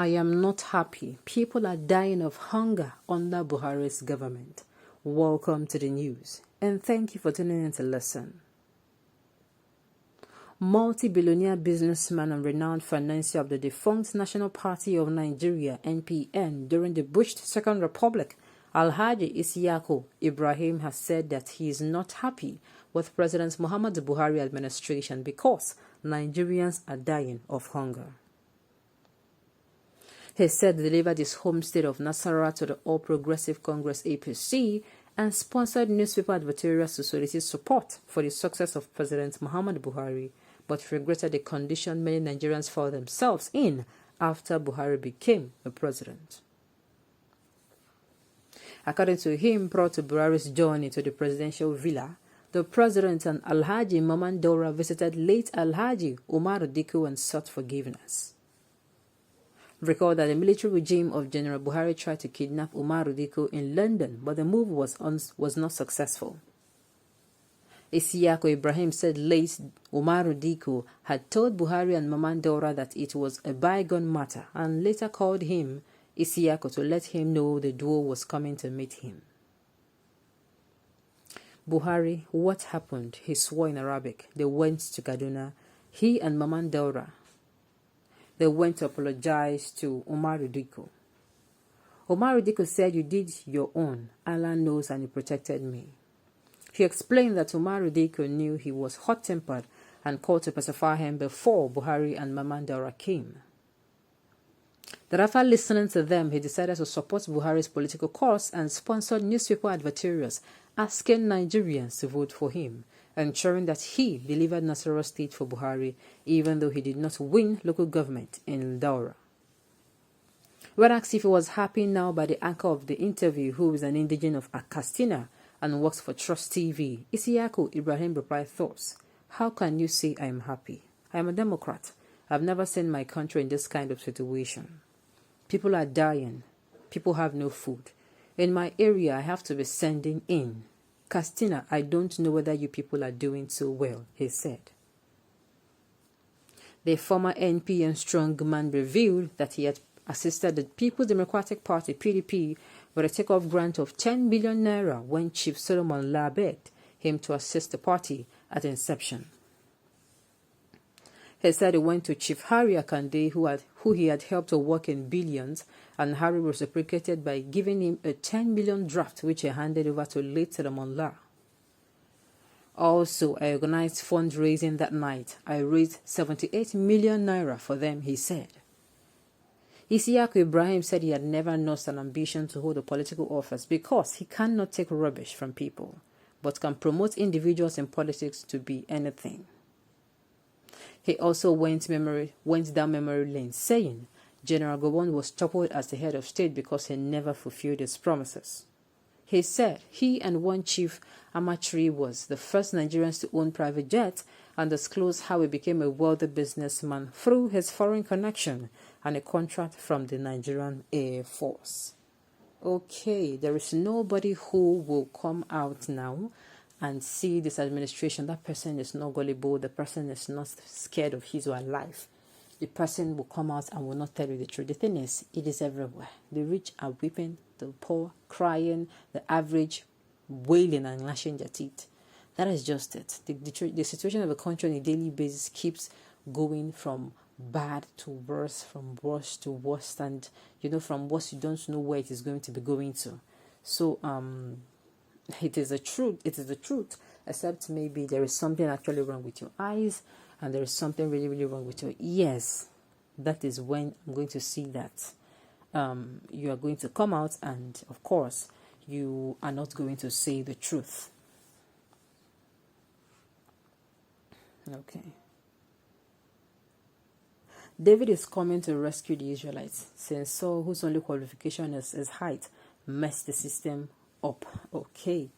I am not happy. People are dying of hunger under Buhari's government. Welcome to the news, and thank you for tuning in to listen. Multi-billionaire businessman and renowned financier of the defunct National Party of Nigeria (NPN) during the Bush Second Republic, Alhaji Isiyaku Ibrahim, has said that he is not happy with President Muhammadu Buhari administration because Nigerians are dying of hunger. He said he delivered his home state of Nasarawa to the All Progressive Congress (APC) and sponsored newspaper advertorials to solicit support for the success of President Muhammadu Buhari, but regretted the condition many Nigerians found themselves in after Buhari became the president. According to him, prior to Buhari's journey to the presidential villa, the president and Alhaji Maman Daura visited late Alhaji Umaru Dikko and sought forgiveness. Recall that the military regime of General Buhari tried to kidnap Umaru Dikko in London, but the move was not successful. Isiyaku Ibrahim said late Umaru Dikko had told Buhari and Maman Daura that it was a bygone matter and later called him, Isiyaku, to let him know the duo was coming to meet him. Buhari, what happened? He swore in Arabic. They went to Kaduna. He and Maman Daura. They went to apologize to Umaru Dikko. Umaru Dikko said, "You did your own. Allah knows and He protected me." He explained that Umaru Dikko knew he was hot-tempered and called to pacify him before Buhari and Maman Daura came. That after listening to them, he decided to support Buhari's political cause and sponsored newspaper advertorials asking Nigerians to vote for him, ensuring that he delivered Nasarawa State for Buhari, even though he did not win local government in Daura. When asked if he was happy now by the anchor of the interview, who is an indigene of Akastina and works for Trust TV, Isiyaku Ibrahim replied thus, "How can you say I am happy? I am a Democrat. I've never seen my country in this kind of situation. People are dying. People have no food. In my area, I have to be sending in. Castina, I don't know whether you people are doing so well," he said. The former NPN strongman revealed that he had assisted the People's Democratic Party (PDP) with a takeoff grant of 10 billion naira when Chief Solomon La begged him to assist the party at inception. He said he went to Chief Harry Akande, who he had helped to work in billions, and Harry reciprocated by giving him a 10 million draft, which he handed over to late Solomon La. Also, I organized fundraising that night. I raised 78 million naira for them, he said. Isiyaku Ibrahim said he had never nursed an ambition to hold a political office because he cannot take rubbish from people, but can promote individuals in politics to be anything. He also went down memory lane, saying General Gowon was toppled as the head of state because he never fulfilled his promises. He said he and one Chief Amatri was the first Nigerians to own private jets and disclosed how he became a wealthy businessman through his foreign connection and a contract from the Nigerian Air Force. Okay, there is nobody who will come out now and see this administration. That person is not gullible. The person is not scared of his or her life. The person will come out and will not tell you the truth. The thing is, it is everywhere. The rich are weeping, the poor crying, the average wailing and gnashing their teeth. That is just it. The situation of the country on a daily basis keeps going from bad to worse, from worse to worse, and from worse you don't know where it is going to be going to. So it is the truth, except maybe there is something actually wrong with your eyes and there is something really, really wrong with your ears. That is when I'm going to see that you are going to come out, and of course you are not going to say the truth. Okay. David is coming to rescue the Israelites, since Saul, whose only qualification is height, messed the system up. Okay,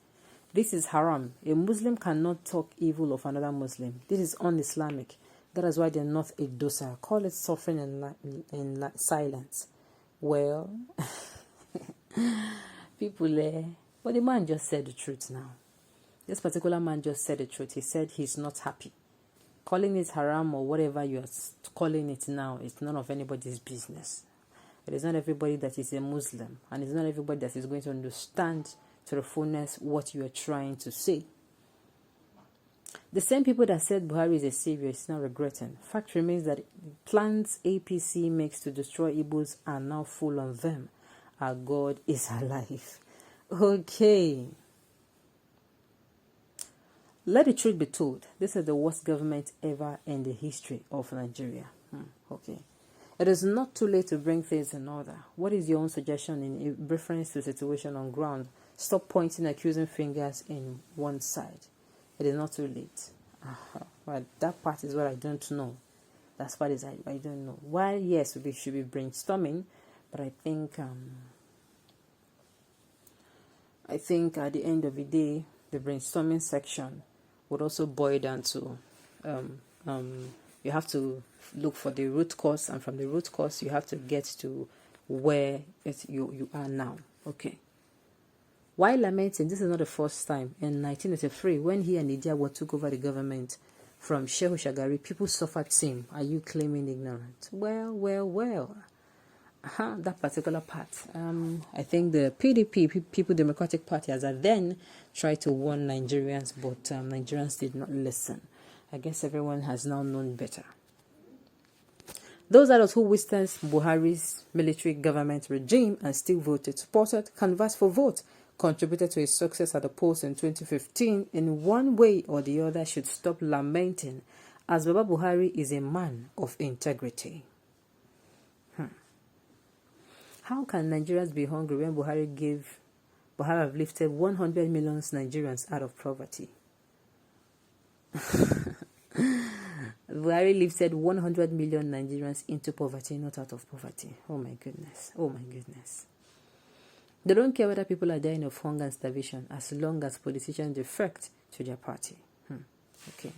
this is haram. A Muslim cannot talk evil of another Muslim. This is un-Islamic. That is why they're not a dosa. Call it suffering in silence. Well, people but the man just said the truth now. This particular man just said the truth. He said he's not happy. Calling it haram or whatever you are calling it now is none of anybody's business. It is not everybody that is a Muslim, and it's not everybody that is going to understand to the fullness what you are trying to say. The same people that said Buhari is a savior is now regretting. Fact remains that the plans APC makes to destroy Igbos are now full on them. Our God is alive. Okay. Let the truth be told. This is the worst government ever in the history of Nigeria. Okay. It is not too late to bring things in order. What is your own suggestion in reference to the situation on ground? Stop pointing accusing fingers in one side. It is not too late. Well, that part is what I don't know. That's what is I don't know. While yes, we should be brainstorming, but I think at the end of the day, the brainstorming section would also boil down to you have to look for the root cause, and from the root cause you have to get to where you are now. Okay. While lamenting, this is not the first time. In 1983, when he and Idiawa took over the government from Shehu Shagari, people suffered same. Are you claiming ignorant? Well. That particular part. I think the PDP, People Democratic Party, as I then tried to warn Nigerians, but Nigerians did not listen. I guess everyone has now known better. Those others who witnessed Buhari's military government regime and still voted, supported, canvassed for vote, contributed to his success at the polls in 2015, in one way or the other should stop lamenting, as Baba Buhari is a man of integrity. How can Nigerians be hungry when Buhari have lifted 100 million Nigerians out of poverty? Buhari lifted 100 million Nigerians into poverty, not out of poverty. Oh my goodness. They don't care whether people are dying of hunger and starvation as long as politicians defect to their party. Okay.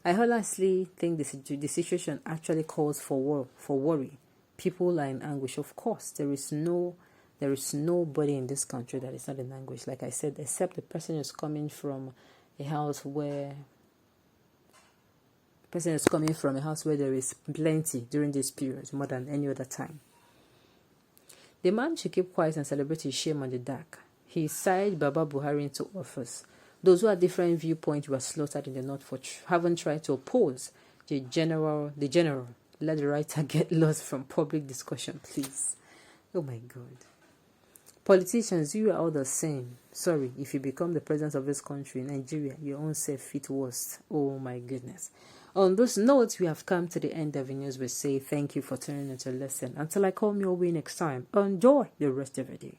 I honestly think the situation actually calls for worry. People are in anguish. Of course, there is nobody in this country that is not in anguish, like I said, except the person who's coming from a house where there is plenty during this period, more than any other time. The man should keep quiet and celebrate his shame on the dark. He signed Baba Buhari into office. Those who have different viewpoints were slaughtered in the north for having tried to oppose the general. Let the writer get lost from public discussion, please. Oh my God. Politicians, you are all the same. Sorry, if you become the president of this country, Nigeria, your own self fit worst. Oh my goodness. On those notes, we have come to the end of the news. We say thank you for tuning in to listen. Until I come your way next time, enjoy the rest of the day.